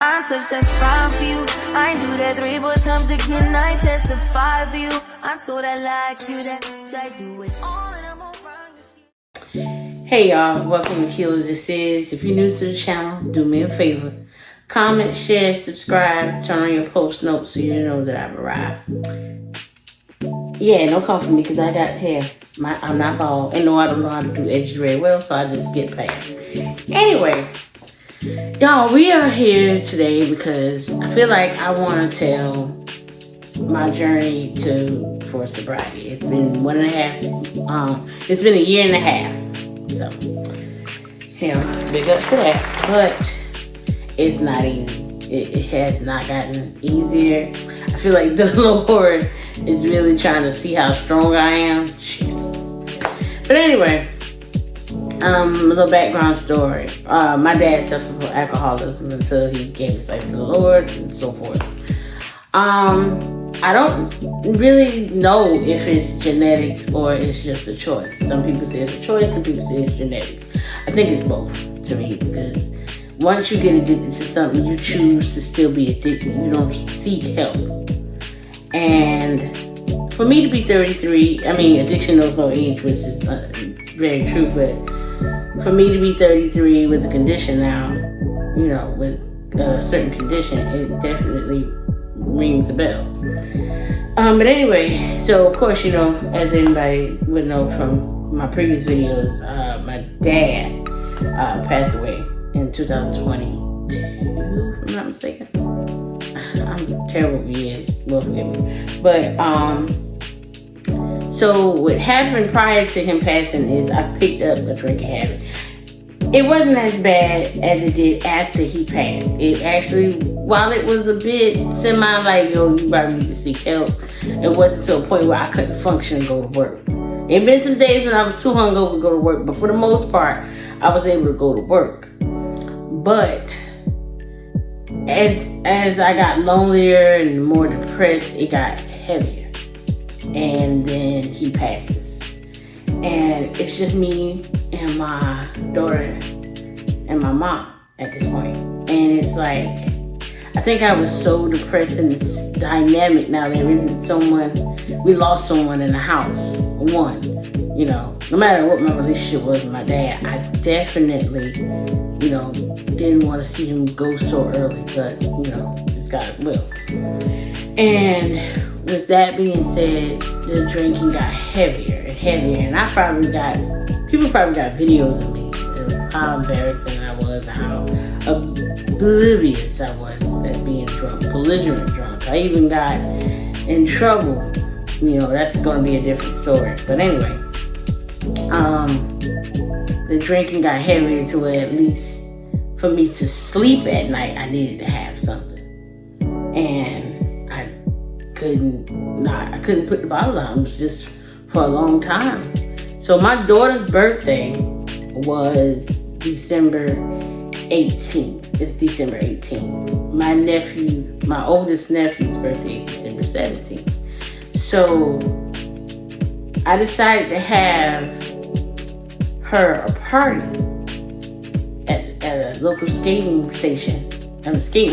I touched that 5 for you. I do that 3, 4 times again. I testify for you. I told I like you, that I do it all and I'm around your skin. Hey y'all, welcome to Kill This Is. If you're new to the channel, do me a favor. Comment, share, subscribe, turn on your post notes so you know that I've arrived. Yeah, don't come for me because I got hair. I'm not bald. And no, I don't know how to do edges very well, so I just skip past. Anyway, y'all, we are here today because I feel like I want to tell my journey for sobriety. It's been 1.5. It's been 1.5 years. So, you know, big ups to that. But it's not easy. It has not gotten easier. I feel like the Lord is really trying to see how strong I am. Jesus. But anyway, a little background story. My dad suffered from alcoholism until he gave his life to the Lord and so forth. I don't really know if it's genetics or it's just a choice. Some people say it's a choice, some people say it's genetics. I think it's both to me, because once you get addicted to something, you choose to still be addicted. You don't seek help. And for me to be 33, I mean, addiction knows no age, which is very true, but for me to be 33 with a condition now, you know, with a certain condition, it definitely rings a bell. But anyway, so of course, you know, as anybody would know from my previous videos, my dad passed away in 2022, if I'm not mistaken. I'm terrible with years, Lord forgive me. But so what happened prior to him passing is I picked up a drinking habit. It wasn't as bad as it did after he passed. It actually, while it was a bit semi like, yo, you probably need to seek help, it wasn't to a point where I couldn't function and go to work. It been some days when I was too hungover to go to work, but for the most part, I was able to go to work. But as I got lonelier and more depressed, it got heavier. And then he passes. And it's just me and my daughter and my mom at this point. And it's like, I think I was so depressed in this dynamic now. There isn't someone, we lost someone in the house. One, you know, no matter what my relationship was with my dad, I definitely, you know, didn't want to see him go so early, but, you know, it's God's will. And with that being said, the drinking got heavier and heavier, and people probably got videos of me, of how embarrassing I was, and how oblivious I was at being drunk, belligerent drunk. I even got in trouble. You know, that's going to be a different story. But anyway, the drinking got heavier to where at least for me to sleep at night, I needed to have something. And I couldn't put the bottle down. It was just for a long time. So my daughter's birthday was December 18th. It's December 18th. My oldest nephew's birthday is December 17th. So I decided to have her a party at a local skating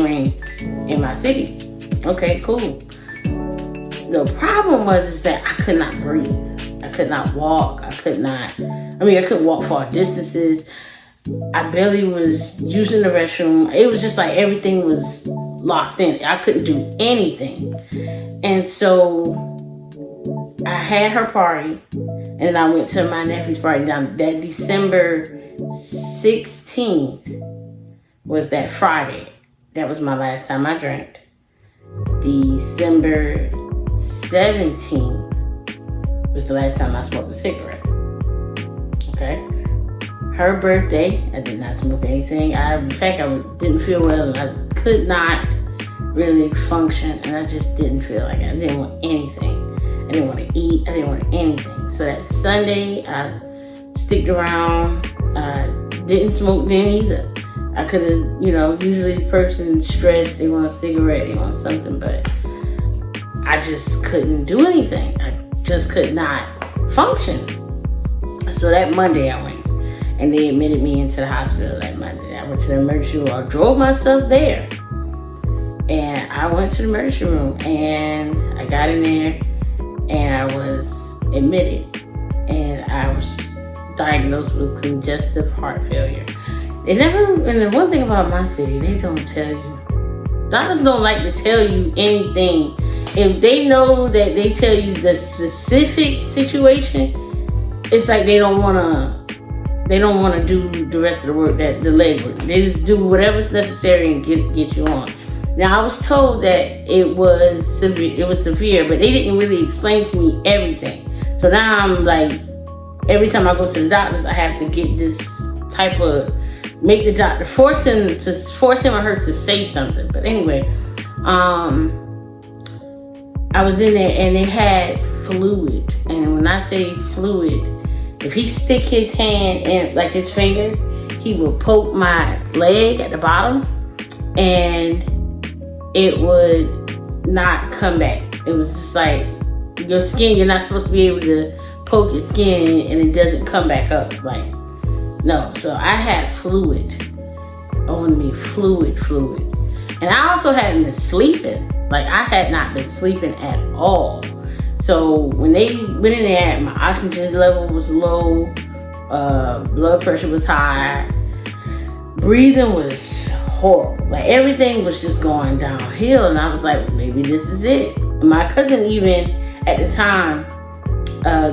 ring in my city. Okay, cool. The problem was that I could not breathe. I could not walk. I couldn't walk far distances. I barely was using the restroom. It was just like everything was locked in. I couldn't do anything. And so I had her party, and I went to my nephew's party. Now, that December 16th was that Friday. That was my last time I drank. December 17th was the last time I smoked a cigarette. Okay? Her birthday, I did not smoke anything. In fact, I didn't feel well, and I could not really function, and I just didn't feel like it. I didn't want anything. I didn't want to eat. I didn't want anything. So that Sunday, I sticked around. Didn't smoke then either. I could have, you know, usually the person stressed, they want a cigarette, they want something, but I just couldn't do anything. I just could not function. So that Monday I went, and they admitted me into the hospital that Monday. I went to the emergency room. I drove myself there. And I went to the emergency room, and I got in there, and I was admitted, and I was diagnosed with congestive heart failure. And the one thing about my city, they don't tell you. Doctors don't like to tell you anything. If they know that they tell you the specific situation, it's like they don't want to do the rest of the work, that the legwork. They just do whatever's necessary and get you on. Now, I was told that it was severe, but they didn't really explain to me everything. So now I'm like, every time I go to the doctors, I have to get this type of, make the doctor, force him or her to say something. But anyway, I was in there, and they had fluid. And when I say fluid, if he stick his hand in, like his finger, he would poke my leg at the bottom, and it would not come back. It was just like your skin, you're not supposed to be able to poke your skin and it doesn't come back up. Like, no. So I had fluid on me, fluid. And I also hadn't been sleeping. Like, I had not been sleeping at all. So when they went in there, my oxygen level was low, blood pressure was high, breathing was horrible. Like, everything was just going downhill, and I was like, maybe this is it. And my cousin even at the time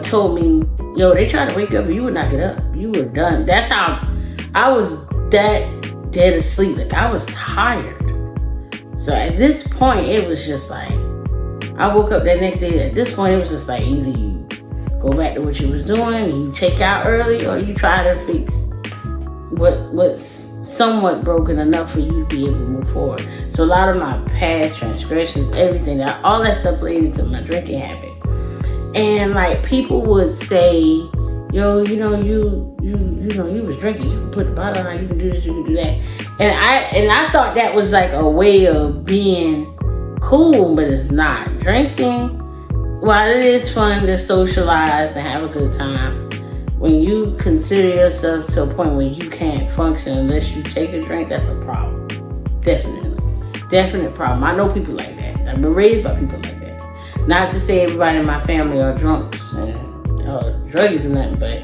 told me, yo, they tried to wake you up, but you would not get up. You were done. That's how I was, that dead asleep. Like, I was tired. So at this point, it was just like, I woke up that next day. At this point, it was just like, either you go back to what you was doing, you check out early, or you try to fix what's somewhat broken enough for you to be able to move forward. So a lot of my past transgressions, everything, all that stuff played into my drinking habit. And like, people would say, yo, you was drinking, you can put the bottle on, you can do this, you can do that. And I thought that was like a way of being cool, but it's not. Drinking, while it is fun to socialize and have a good time, when you consider yourself to a point where you can't function unless you take a drink, that's a problem. Definite problem. I know people like that. I've been raised by people like that. Not to say everybody in my family are drunks and druggies and nothing, but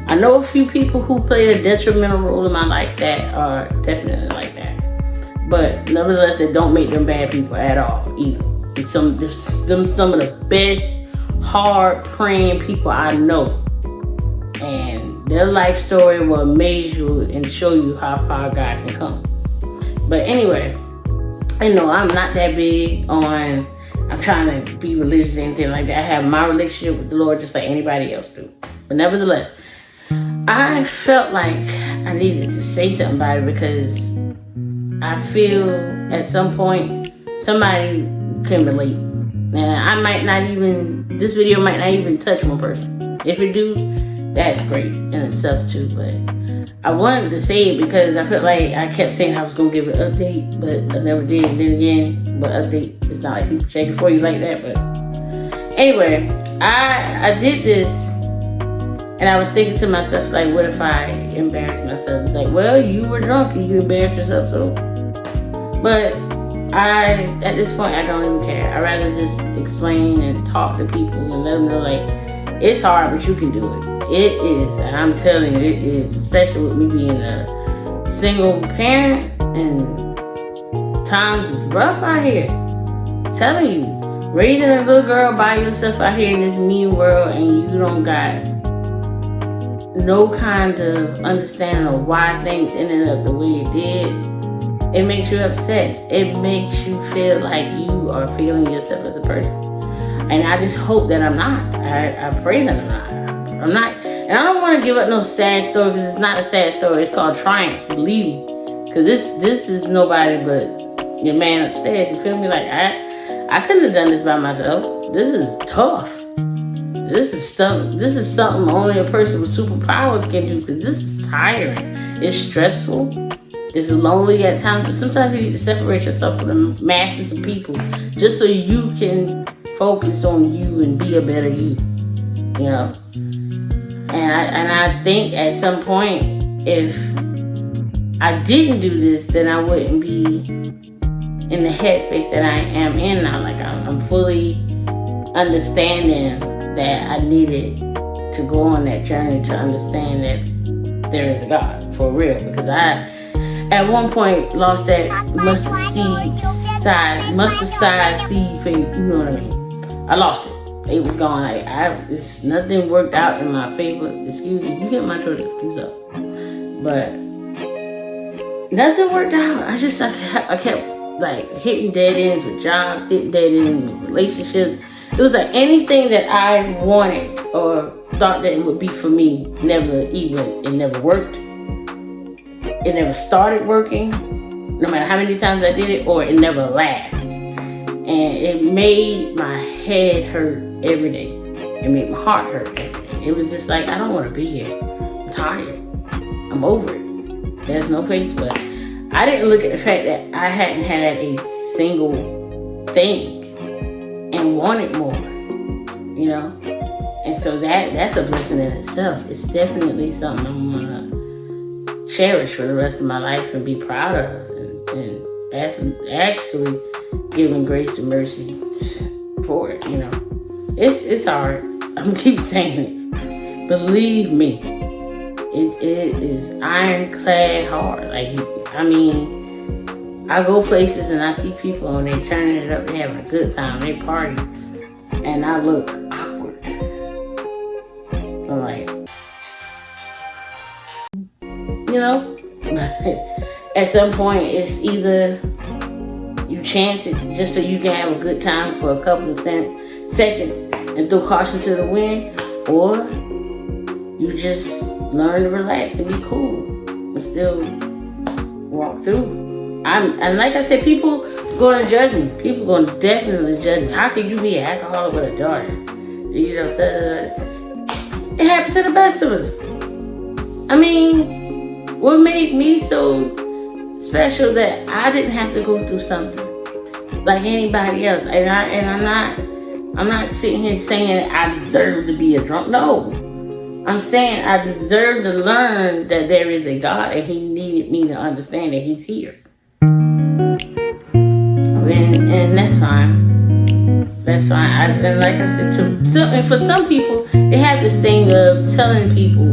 I know a few people who played a detrimental role in my life that are definitely like that. But nevertheless, that don't make them bad people at all either. And some of the best, hard praying people I know. And their life story will amaze you and show you how far God can come. But anyway, I know I'm not that big on, I'm trying to be religious or anything like that. I have my relationship with the Lord just like anybody else do. But nevertheless, I felt like I needed to say something about it, because I feel at some point somebody can relate. And this video might not even touch one person. If it do, that's great in itself too. But I wanted to say it because I felt like I kept saying I was going to give an update, but I never did. And then again, but update, it's not like people checking for you like that. But anyway, I did this, and I was thinking to myself, like, what if I embarrassed myself? It's like, well, you were drunk and you embarrassed yourself, so. But at this point, I don't even care. I'd rather just explain and talk to people and let them know, like, it's hard, but you can do it. It is, and I'm telling you, it is, especially with me being a single parent, and times is rough out here. I'm telling you, raising a little girl by yourself out here in this mean world, and you don't got no kind of understanding of why things ended up the way it did, it makes you upset. It makes you feel like you are failing yourself as a person. And I just hope that I'm not. I pray that I'm not. And I don't want to give up no sad story, because it's not a sad story. It's called triumph, believe me. Because this is nobody but your man upstairs. You feel me? Like, I couldn't have done this by myself. This is tough. This is something only a person with superpowers can do, because this is tiring. It's stressful. It's lonely at times, but sometimes you need to separate yourself from the masses of people just so you can focus on you and be a better you. You know? And I think at some point, if I didn't do this, then I wouldn't be in the headspace that I am in now. Like I'm fully understanding that I needed to go on that journey to understand that there is a God for real. Because I, at one point, lost that mustard size seed faith. You know what I mean? I lost it. It was gone. It's nothing worked out in my favor. Excuse me. You hit my throat. Excuse up. But nothing worked out. I kept like hitting dead ends with jobs, hitting dead ends with relationships. It was like anything that I wanted or thought that it would be for me it never worked. It never started working, no matter how many times I did it, or it never lasted. And it made my head hurt every day. It made my heart hurt every day. It was just like, I don't want to be here. I'm tired. I'm over it. There's no faith. But I didn't look at the fact that I hadn't had a single thing and wanted more, you know? And so that's a blessing in itself. It's definitely something I'm gonna cherish for the rest of my life and be proud of, and actually giving grace and mercy for it, you know. It's hard. I'm gonna keep saying it. Believe me, it is ironclad hard. Like, I mean, I go places and I see people and they turning it up, they having a good time, they party, and I look awkward. I'm like, you know, at some point it's either you chance it just so you can have a good time for a couple of seconds and throw caution to the wind, or you just learn to relax and be cool and still walk through. And like I said, people going to judge me. People going to definitely judge me. How can you be an alcoholic with a daughter? You know, it happens to the best of us. I mean, what made me so special that I didn't have to go through something like anybody else. I'm not sitting here saying I deserve to be a drunk. No. I'm saying I deserve to learn that there is a God and he needed me to understand that he's here. And that's fine. That's fine. And like I said, and for some people, they have this thing of telling people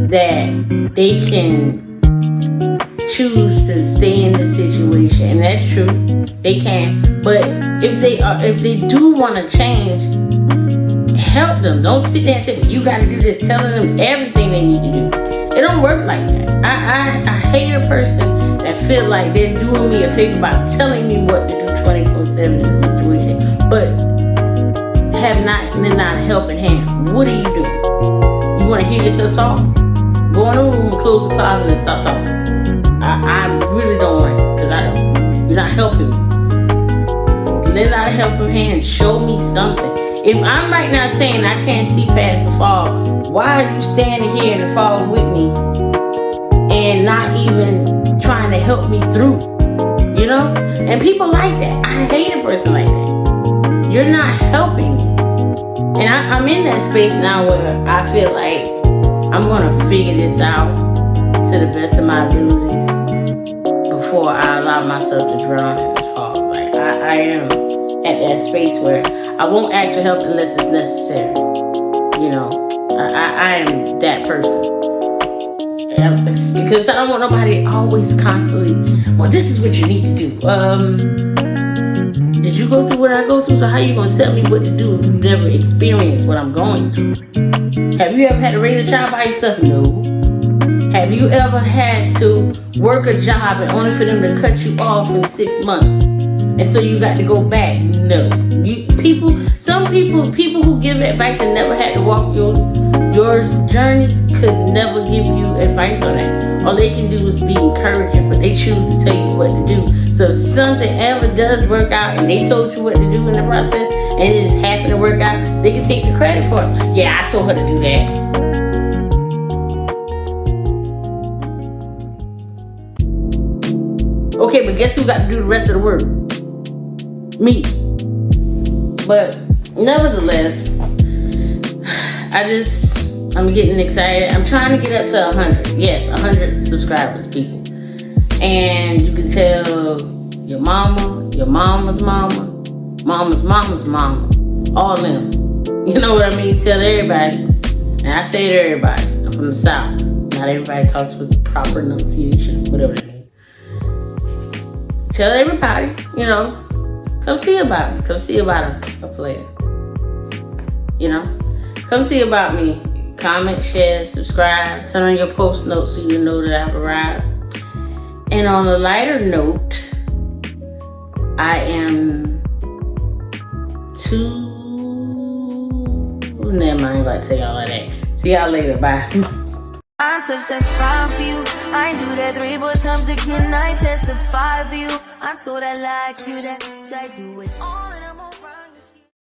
that they can choose to stay in the situation, and that's true. They can. But if they do want to change, help them. Don't sit there and say, well, you got to do this, telling them everything they need to do. It don't work like that. I hate a person that feel like they're doing me a favor by telling me what to do 24/7 in the situation, but they're not a helping hand. What are you doing? You want to hear yourself talk? Go in the room and close the closet and stop talking. I really don't want it, because I don't. You're not helping me. They're not a helping hand. Show me something. If I'm right now saying I can't see past the fog, why are you standing here in the fog with me and not even trying to help me through? You know? And people like that. I hate a person like that. You're not helping me. And I'm in that space now where I feel like I'm going to figure this out to the best of my abilities before I allow myself to drown in this fog. Like, I am at that space where I won't ask for help unless it's necessary. You know, I am that person. Because I don't want nobody always constantly, well, this is what you need to do. Did you go through what I go through? So how you going to tell me what to do if you've never experienced what I'm going through? Have you ever had to raise a child by yourself? No. Have you ever had to work a job and only for them to cut you off in 6 months? And so you got to go back? No. Some people who give advice and never had to walk your journey could never give you advice on that. All they can do is be encouraging, but they choose to tell you what to do. So if something ever does work out and they told you what to do in the process and it just happened to work out, they can take the credit for it. Yeah, I told her to do that. Okay, but guess who got to do the rest of the work? Me. But nevertheless, I'm getting excited. I'm trying to get up to 100. Yes, 100 subscribers, people. And you can tell your mama, your mama's mama, mama's mama's mama, all them. You know what I mean? Tell everybody. And I say to everybody, I'm from the South. Not everybody talks with the proper enunciation, whatever they mean. Tell everybody, you know, come see about me. Come see about a player. You know, come see about me. Comment, share, subscribe, turn on your post notes so you know that I've arrived. And on a lighter note, I am never mind, I'm about to tell y'all all that. See y'all later. Bye. I touch that fire for you. I do that 3-4 times again. I testify for you. I thought I liked you. That I do it all.